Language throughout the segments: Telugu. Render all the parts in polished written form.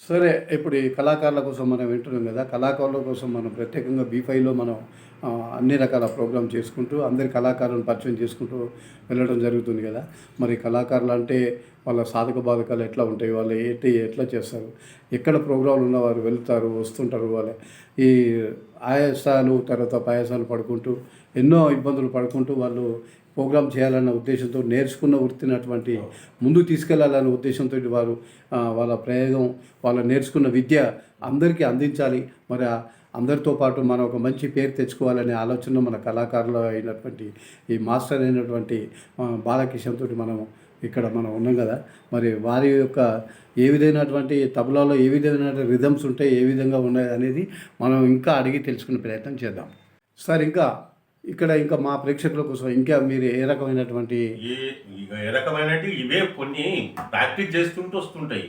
సరే ఇప్పుడు ఈ కళాకారుల కోసం మనం వింటున్నాం కదా. కళాకారుల కోసం మనం ప్రత్యేకంగా బీ5లో మనం అన్ని రకాల ప్రోగ్రామ్ చేసుకుంటూ అందరి కళాకారులను పరిచయం చేసుకుంటూ వెళ్ళడం జరుగుతుంది కదా. మరి కళాకారులు అంటే వాళ్ళ సాధక బాధకాలు ఎట్లా ఉంటాయి, వాళ్ళు ఎట్లా చేస్తారు, ఎక్కడ ప్రోగ్రాంలు ఉన్నవారు వెళ్తారు వస్తుంటారు, వాళ్ళ ఈ ఆయాసాలు తర్వాత పాయాసాలు పడుకుంటూ ఎన్నో ఇబ్బందులు పడుకుంటూ వాళ్ళు ప్రోగ్రామ్ చేయాలన్న ఉద్దేశంతో నేర్చుకున్న వృత్తిని అటువంటి ముందుకు తీసుకెళ్లాలన్న ఉద్దేశంతో వారు వాళ్ళ ప్రయోగం వాళ్ళ నేర్చుకున్న విద్య అందరికీ అందించాలి. మరి అందరితో పాటు మనం ఒక మంచి పేరు తెచ్చుకోవాలనే ఆలోచన మన కళాకారులు అయినటువంటి ఈ మాస్టర్ అయినటువంటి బాలకిషన్ తోటి మనం ఇక్కడ మనం ఉన్నాం కదా. మరి వారి యొక్క ఏ విధమైనటువంటి తబలాలో ఏ విధమైన రిథమ్స్ ఉంటాయి, ఏ విధంగా ఉన్నాయి అనేది మనం ఇంకా అడిగి తెలుసుకునే ప్రయత్నం చేద్దాం. సార్ ఇంకా మా ప్రేక్షకుల కోసం ఇంకా మీరు ఏ రకమైనటువంటి ఇవే కొన్ని ప్రాక్టీస్ చేసుకుంటూ వస్తుంటాయి.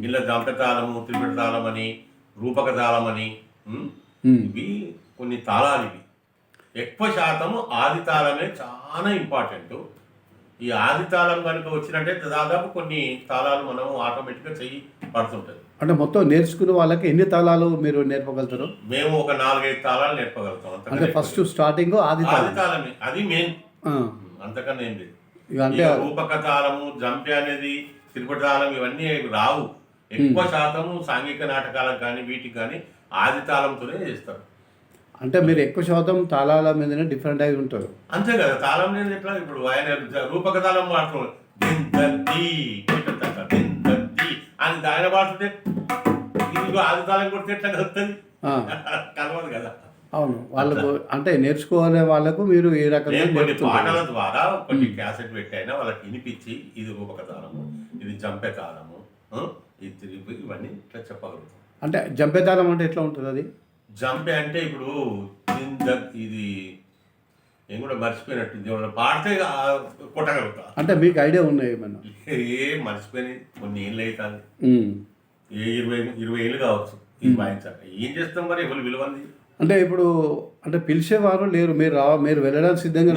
ఇలా దంపతాళము, త్రిపుట తాళం అని, రూపక తాళం అని, ఇవి కొన్ని తాళాలు. ఇవి ఎక్కువ శాతము ఆది తాళమే చాలా ఇంపార్టెంట్. ఈ ఆది తాళం కనుక వచ్చినట్టే దాదాపు కొన్ని తాళాలు మనం ఆటోమేటిక్గా చెయ్యి పడుతుంటుంది. అంటే మొత్తం నేర్చుకునే వాళ్ళకి ఎన్ని తాళాలు మీరు నేర్పగలుగుతారు? మేము ఒక 4-5 తాళాలు నేర్పగలుగుతాం. అంటే ఫస్ట్ స్టార్టింగ్ ఆది తాళమే, అది మెయిన్. అంతకన్నా ఏం లేదు. అంటే రూపక తాళము, జంపే అనేది, తిరుపతి తాళం ఇవన్నీ రావు. ఎక్కువ శాతము సాంఘిక నాటకాలకు కానీ వీటికి కానీ ఆది తాళంతోనే చేస్తారు. అంటే మీరు ఎక్కువ శాతం తాళాల మీదనే డిఫరెంట్ అయి ఉంటారు. అంతే కదా. తాళం లేదు ఎట్లా? ఇప్పుడు ఆయన రూపక తాళం వాడుతున్నాడు అని ఆయన వాడుతుంటే ఇది ఆది తాళం కొడితే ఎట్లా కలుగుతుంది? కలవదు కదా. అవును, వాళ్ళకు అంటే నేర్చుకోవాలనే వాళ్ళకు మీరు ఏ రకంగా కొన్ని పాటల ద్వారా కొన్ని క్యాసెట్ పెట్టి అయినా వాళ్ళకి వినిపించి ఇది రూపక తాళము, ఇది జంపే తాళము, ఇది ఇవన్నీ ఇట్లా చెప్పగలుగుతాం. అంటే జంపే తాళం అంటే ఎట్లా ఉంటుంది? అది జంపే అంటే ఇప్పుడు ఇది నేను కూడా మర్చిపోయినట్టు పాడితే కొట్టగలుగుతా. అంటే మీకు ఐడియా ఉన్నాయి ఏమన్నా? మర్చిపోయినాయి కొన్ని ఏళ్ళు అవుతుంది. 20 ఏళ్ళు కావచ్చు ఇది వాయించాక. ఏం చేస్తాం మరి, ఎవరు విలువంది? అంటే ఇప్పుడు అంటే పిలిచేవారు లేరు, మీరు వెళ్ళడానికి సిద్ధంగా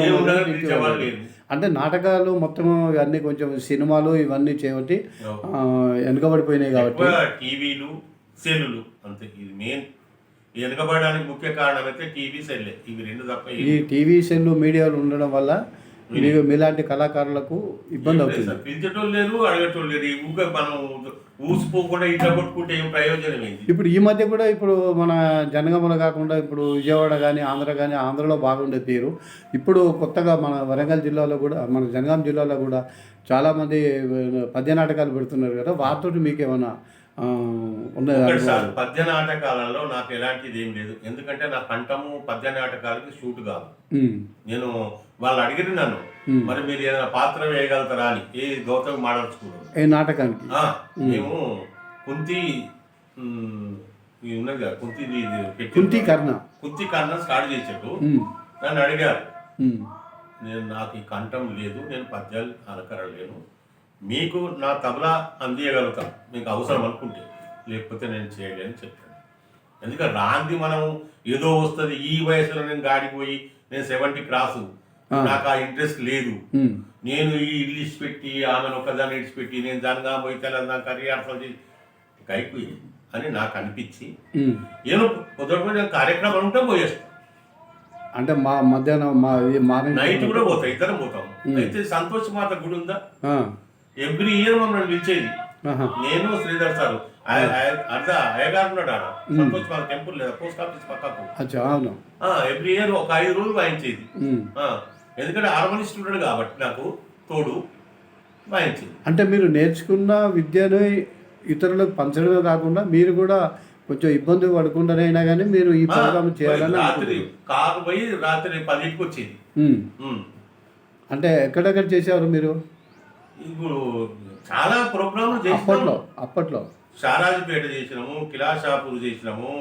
అంటే నాటకాలు మొత్తం ఇవన్నీ కొంచెం సినిమాలు ఇవన్నీ చేయబట్టి వెనుకబడిపోయినాయి కాబట్టి టీవీలు, సెల్లులు అంతే. ఇది మెయిన్ వెనుకబడడానికి ముఖ్య కారణం అయితే టీవీ, సెల్. ఇవి రెండు తప్ప ఈ టీవీ, సెల్, మీడియాలు ఉండడం వల్ల మీలాంటి కళాకారులకు ఇబ్బంది అవుతుంది. పిలిచేటోళ్ళు లేరు, అడగటోళ్ళు లేరు. ఊగా మనం ఊసిపోకుండా ఇట్లా కొట్టుకుంటే ఏం ప్రయోజనం ఏంటి? ఇప్పుడు ఈ మధ్య కూడా ఇప్పుడు మన జనగామలో కాకుండా ఇప్పుడు విజయవాడ కానీ ఆంధ్ర కానీ, ఆంధ్రలో బాగుండే పేరు ఇప్పుడు కొత్తగా మన వరంగల్ జిల్లాలో కూడా, మన జనగాం జిల్లాలో కూడా చాలామంది పద్య నాటకాలు పెడుతున్నారు కదా. వాటితో మీకేమన్నా పద్య నాటకాలలో నాకు ఎలాంటిది ఏం లేదు. ఎందుకంటే నా కంఠము పద్య నాటకాలకి షూట్ కాదు. నేను వాళ్ళు అడిగిన నన్ను మరి మీరు ఏదైనా పాత్ర వేయగలుగుతారా అని, ఏ గౌతమ్ మోడల్ స్కూల్ ఏ నాటకానికి మేము కుంతి ఉన్నది కదా, కుంతి కర్ణ స్టార్ట్ చేసాడు. నన్ను అడిగారు, నాకు ఈ కంఠం లేదు, నేను పద్యాలు అలకరలేను, మీకు నా తబలా అందియగలుగుతా మీకు అవసరం అనుకుంటే, లేకపోతే నేను చేయలేని చెప్పాను. ఎందుకంటే రాంది మనం ఏదో వస్తుంది. ఈ వయసులో నేను గాడిపోయి నేను 70 క్రాసు, నాకు ఆ ఇంట్రెస్ట్ లేదు. నేను ఈ ఇల్లు ఇచ్చిపెట్టి ఆమెను ఒక్కదాన్ని ఇచ్చిపెట్టి నేను దానిగా పోయి తెలంగాణ కరియార్సలు చేసి అయిపోయి అని నాకు అనిపించి నేను పొద్దున కార్యక్రమాలు ఉంటే పోయేస్తాను. అంటే మా మధ్యాహ్నం నైట్ కూడా పోతాం, ఇద్దరం పోతాం. అయితే సంతోష్ మాత గుడి ఉందా, ఎవ్రీ ఇయర్ మమ్మల్ని పిలిచేది. నేను శ్రీధర్ సార్ అయ్యగారు ఉన్నాడు ఆడ, సంతోష్ మాత టెంపుల్ లేదా పోస్ట్ ఆఫీస్ పక్కకు. ఎవ్రీ ఇయర్ ఒక 5 రోజులు వాయించేది. ఎందుకంటే హార్మోనిస్ట్ ఉన్నాడు కాబట్టి నాకు తోడు వాయించేది. అంటే మీరు నేర్చుకున్న విద్యను ఇతరులకు పంచడమే కాకుండా మీరు కూడా కొంచెం ఇబ్బంది పడకుండానైనా కానీ మీరు ఈ ప్రోగ్రామ్ చేయాలని రాత్రి కారు పోయి రాత్రి 10కి వచ్చేది. అంటే ఎక్కడెక్కడ చేసేవారు మీరు? ఇప్పుడు చాలా ప్రోగ్రాంలు చేసినాము. అప్పట్లో షారాజుపేట చేసినాము, కిలాషాపూర్ చేసినాము,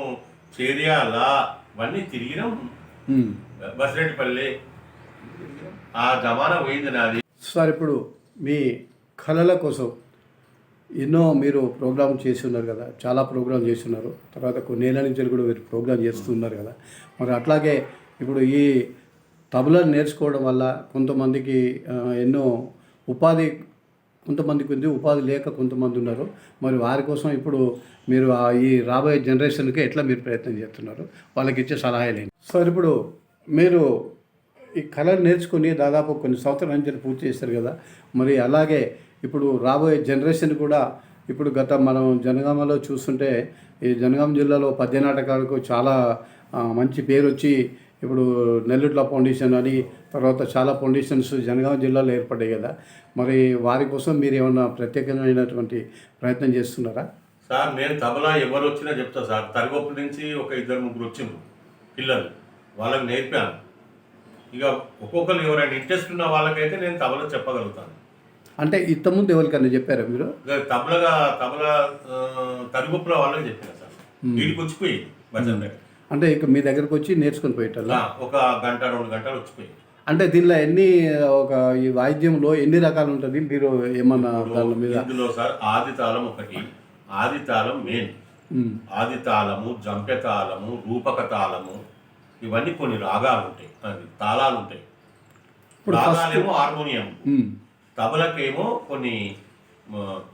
చేర్యాల ఇవన్నీ తిరిగినాం, బసిరెడ్డిపల్లి. ఆ జమానా పోయింది నాది. సార్ ఇప్పుడు మీ కళల కోసం ఎన్నో మీరు ప్రోగ్రామ్ చేసి ఉన్నారు కదా, చాలా ప్రోగ్రామ్ చేస్తున్నారు. తర్వాత కొన్నేళ్ళ నుంచి కూడా మీరు ప్రోగ్రామ్ చేస్తున్నారు కదా. మరి అట్లాగే ఇప్పుడు ఈ తబలా నేర్చుకోవడం వల్ల కొంతమందికి ఎన్నో ఉపాధి కొంతమందికి ఉంది, ఉపాధి లేక కొంతమంది ఉన్నారు. మరి వారి కోసం ఇప్పుడు మీరు ఈ రాబోయే జనరేషన్కి ఎట్లా మీరు ప్రయత్నం చేస్తున్నారు, వాళ్ళకి ఇచ్చే సలహాలు ఏంటి? సార్, ఇప్పుడు మీరు ఈ కళను నేర్చుకుని దాదాపు కొన్ని సంవత్సరాల నుంచి పూర్తి చేశారు కదా, మరి అలాగే ఇప్పుడు రాబోయే జనరేషన్ కూడా ఇప్పుడు మనం జనగామలో చూస్తుంటే ఈ జనగామ జిల్లాలో పద్య నాటకాలకు చాలా మంచి పేరు వచ్చి ఇప్పుడు నెల్లుట్ల ఫౌండేషన్ అని తర్వాత చాలా ఫౌండేషన్స్ జనగామ జిల్లాలో ఏర్పడ్డాయి కదా, మరి వారి కోసం మీరు ఏమన్నా ప్రత్యేకమైనటువంటి ప్రయత్నం చేస్తున్నారా? సార్, నేను తబలా ఎవరు వచ్చినా చెప్తా సార్. తరగొప్పటి నుంచి ఒక 2-3 వచ్చిండ్రు పిల్లలు, వాళ్ళకి నేర్పాను. ఇక ఒక్కొక్కరు ఎవరైనా ఇంట్రెస్ట్ ఉన్న వాళ్ళకైతే నేను తబలా చెప్పగలుగుతాను. అంటే ఇంతకుముందు ఎవరికన్నా చెప్పారా మీరు? ఇక తబలా తరగొప్పుల వాళ్ళకి చెప్పాను సార్. వీడికి వచ్చిపోయి భజన దగ్గర అంటే ఇక మీ దగ్గరకు వచ్చి నేర్చుకుని పోయేటల్లా? ఒక 1-2 గంటలు వచ్చిపోయి. అంటే దీనిలో ఈ వాయిద్యంలో ఎన్ని రకాలు ఉంటుంది, మీరు ఏమన్నా దాని మీద? ఇందులో సార్ ఆది తాళం ఒకటి, ఆది తాళం మెయిన్. ఆది తాళము, జంపె తాళము, రూపక తాళము, ఇవన్నీ కొన్ని రాగాలు ఉంటాయి, అది తాళాలు ఉంటాయి. రాగాలేమో హార్మోనియం, తబలకేమో కొన్ని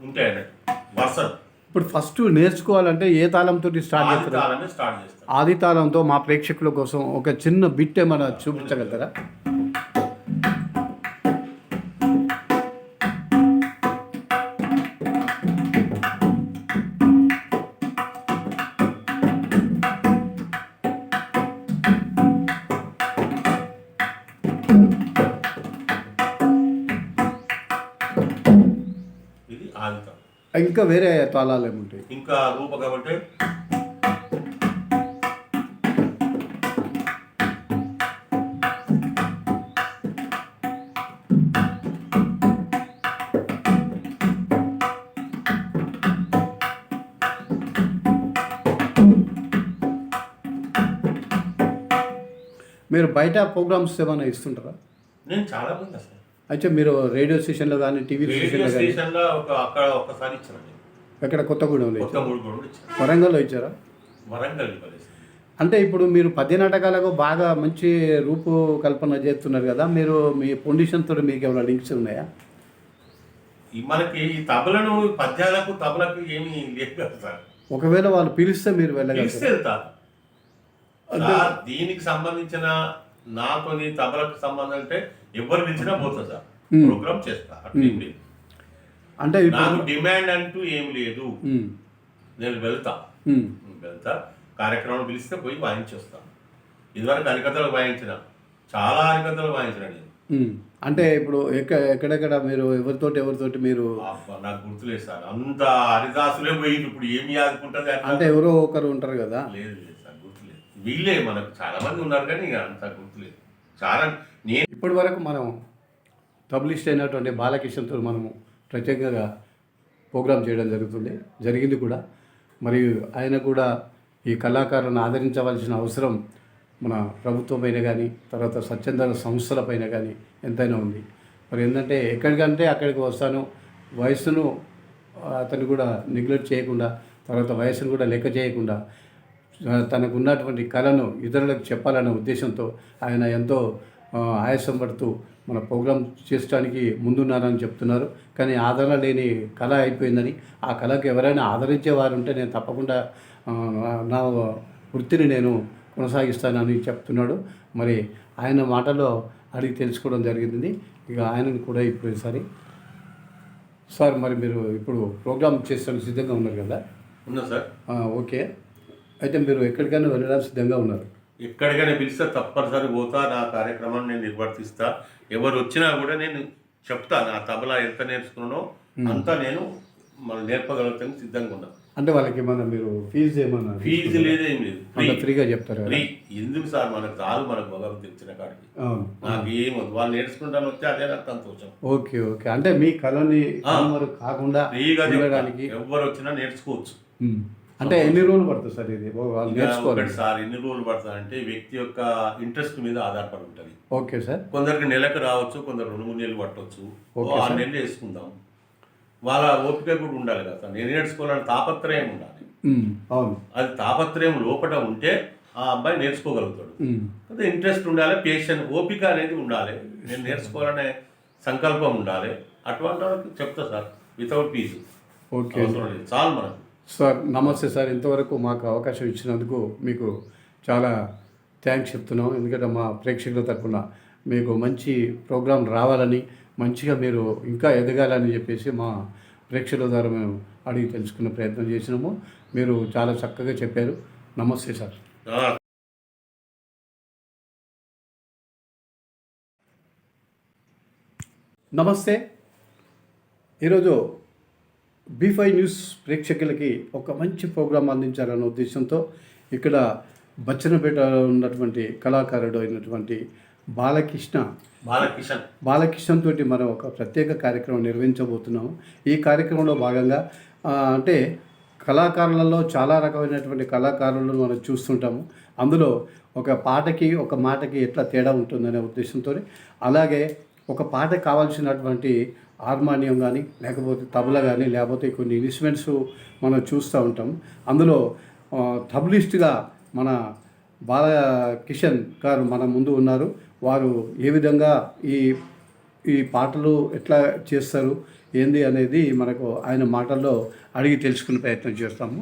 ఉంటాయి అన్నట్టు వరుసలు. ఇప్పుడు ఫస్ట్ నేర్చుకోవాలంటే ఏ తాళంతో స్టార్ట్ చేస్తారు? తాళమే స్టార్ట్ చేస్తారు. ఆది తాళంతో మా ప్రేక్షకుల కోసం ఒక చిన్న బిట్ ఏమైనా చూపించగలుగుతారా? ఇది ఆది తాళం. ఇంకా వేరే తాళాలు ఏముంటాయి? ఇంకా రూపక అంటే మీరు బయట ప్రోగ్రామ్స్ ఏమైనా ఇస్తుంటారా? నేను చాలా మంది అసలు అయితే మీరు రేడియో స్టేషన్లో కానీ టీవీ రేడియో స్టేషన్లో కానీ? స్టేషన్లో అక్కడ ఒక్కసారి ఇచ్చాను. ఎక్కడ? కొత్తగూడెంలో ఇచ్చారా? కొత్తగూడెం కూడా ఇచ్చాను. వరంగల్లో ఇచ్చారా? వరంగల్ ఇవ్వలేదు. అంటే ఇప్పుడు మీరు పద్య నాటకాలకు బాగా మంచి రూపకల్పన చేస్తున్నారు కదా, మీరు మీ ఫౌండేషన్తో మీకు ఏమైనా లింక్స్ ఉన్నాయా? మనకి ఈ తబలను పద్యాలకు తబలకు ఏమీ లేదు కదా సార్. ఒకవేళ వాళ్ళు పిలిస్తే మీరు వెళ్ళగలుగుతారు? వెళ్తారు సార్. దీనికి సంబంధించిన నాతోని తబలకు సంబంధం అంటే ఎవరు పిలిచినా పోతా సార్, ప్రోగ్రామ్ చేస్తా. అట్లేం లేదు. అంటే నాకు డిమాండ్ అంటూ ఏం లేదు. నేను వెళ్తా కార్యక్రమం పిలిస్తే పోయి వాయించేస్తాను. ఇదివరకు హరికథలు వాయించిన, చాలా హరికథలు వాయించిన నేను. అంటే ఇప్పుడు ఎక్కడెక్కడ మీరు ఎవరితోటి మీరు? నాకు గుర్తులేదు సార్, అంత హరిదాసులే పోయింది. ఇప్పుడు ఏమి ఆదుకుంటుంది అంటే ఎవరో ఒకరు ఉంటారు కదా? లేదు సార్, గుర్తులేదు. వీళ్ళే మనకు చాలా మంది ఉన్నారు కానీ ఇక అంత గుర్తులేదు. చాలా నేను ఇప్పటి వరకు మనం పబ్లిష్ అయినటువంటి బాలకిషన్తో మనము ప్రత్యేకంగా ప్రోగ్రామ్ చేయడం జరిగింది కూడా. మరియు ఆయన కూడా ఈ కళాకారులను ఆదరించవలసిన అవసరం మన ప్రభుత్వమైనా కానీ తర్వాత స్వచ్ఛంద సంస్థలపైన కానీ ఎంతైనా ఉంది. మరి ఏంటంటే ఎక్కడికంటే అక్కడికి వస్తాను, వయస్సును అతను కూడా నెగ్లెక్ట్ చేయకుండా, తర్వాత వయస్సును కూడా లెక్క చేయకుండా తనకు ఉన్నటువంటి కళను ఇతరులకు చెప్పాలనే ఉద్దేశంతో ఆయన ఎంతో ఆయాసం పడుతూ మన ప్రోగ్రాం చేయడానికి ముందున్నారని చెప్తున్నారు. కానీ ఆదరణ లేని కళ అయిపోయిందని, ఆ కళకు ఎవరైనా ఆదరించేవారు ఉంటే నేను తప్పకుండా నా వృత్తిని నేను కొనసాగిస్తానని చెప్తున్నాడు. మరి ఆయన మాటలో అడిగి తెలుసుకోవడం జరిగింది. ఇక ఆయనను కూడా ఇప్పుడు ఈసారి సార్, మరి మీరు ఇప్పుడు ప్రోగ్రామ్ చేస్తానికి సిద్ధంగా ఉన్నారు కదా? ఉన్నా సార్. ఓకే. అయితే మీరు ఎక్కడికైనా వెళ్ళడానికి సిద్ధంగా ఉన్నారు? ఎక్కడికైనా పిలిస్తే తప్పనిసరి పోతా, నా కార్యక్రమాన్ని నేను నిర్వర్తిస్తా. ఎవరు వచ్చినా కూడా నేను చెప్తా, నా తబలా ఎంత నేర్చుకున్నానో అంతా నేను నేర్పగలుగుతాను, సిద్ధంగా ఉన్నా. అంటే వాళ్ళకి ఏమన్నా మీరు ఫీజు ఏమన్నా? ఫీజు లేదు, ఏం లేదు, ఫ్రీగా చెప్తారు. ఎందుకు సార్, మనకు చాలు, మనకు భగవంతు తెచ్చిన కాడికి. నాకు ఏమొద్దు, వాళ్ళు నేర్చుకుంటాను వస్తే అదే నాకు సంతోషం. ఓకే. అంటే మీ కళని కాకుండా ఫ్రీగా చెప్పడానికి ఎవరు వచ్చినా నేర్చుకోవచ్చు. అంటే ఎన్ని రోజులు పడుతుంది సార్ ఇది నేర్చుకోవాలి? సార్, ఎన్ని రోజులు పడుతుంది అంటే వ్యక్తి యొక్క ఇంట్రెస్ట్ మీద ఆధారపడి ఉంటుంది. Okay sir. కొందరికి నెలకు రావచ్చు, కొందరు 2-3 నెలలు పట్టవచ్చు, 6 నెలలు వేసుకుందాం. వాళ్ళ ఓపిక కూడా ఉండాలి కదా, నేను నేర్చుకోవాలని తాపత్రయం ఉండాలి. అవును, అది తాపత్రయం లోపల ఉంటే ఆ అబ్బాయి నేర్చుకోగలుగుతాడు. అదే ఇంట్రెస్ట్ ఉండాలి, పేషెంట్, ఓపిక అనేది ఉండాలి, నేను నేర్చుకోవాలనే సంకల్పం ఉండాలి. అటువంటి వాళ్ళకి చెప్తా సార్, వితౌట్ ఫీజు. ఓకే అవసరం లేదు, చాలు మనకు. సార్. నమస్తే సార్. ఇంతవరకు మాకు అవకాశం ఇచ్చినందుకు మీకు చాలా థ్యాంక్స్ చెప్తున్నాం. ఎందుకంటే మా ప్రేక్షకుల తరపున మీకు మంచి ప్రోగ్రాం రావాలని, మంచిగా మీరు ఇంకా ఎదగాలని చెప్పేసి మా ప్రేక్షకుల ద్వారా మేము అడిగి తెలుసుకునే ప్రయత్నం చేసినాము. మీరు చాలా చక్కగా చెప్పారు. నమస్తే సార్. ఆ, నమస్తే. ఈరోజు బీ5 న్యూస్ ప్రేక్షకులకి ఒక మంచి ప్రోగ్రాం అందించాలనే ఉద్దేశంతో ఇక్కడ బచ్చన్నపేటలో ఉన్నటువంటి కళాకారుడు అయినటువంటి బాలకిషన్ తోటి మనం ఒక ప్రత్యేక కార్యక్రమం నిర్వహించబోతున్నాము. ఈ కార్యక్రమంలో భాగంగా అంటే కళాకారులలో చాలా రకమైనటువంటి కళాకారులను మనం చూస్తుంటాము. అందులో ఒక పాటకి ఒక మాటకి ఎట్లా తేడా ఉంటుందనే ఉద్దేశంతో, అలాగే ఒక పాటకు కావాల్సినటువంటి హార్మోనియం కానీ, లేకపోతే తబలా కానీ, లేకపోతే కొన్ని ఇన్స్ట్రుమెంట్స్ మనం చూస్తూ ఉంటాం. అందులో తబలిస్ట్గా మన బాలకిషన్ గారు మన ముందు ఉన్నారు. వారు ఏ విధంగా ఈ పాటలు ఎట్లా చేస్తారు ఏంది అనేది మనకు ఆయన మాటల్లో అడిగి తెలుసుకునే ప్రయత్నం చేస్తాము.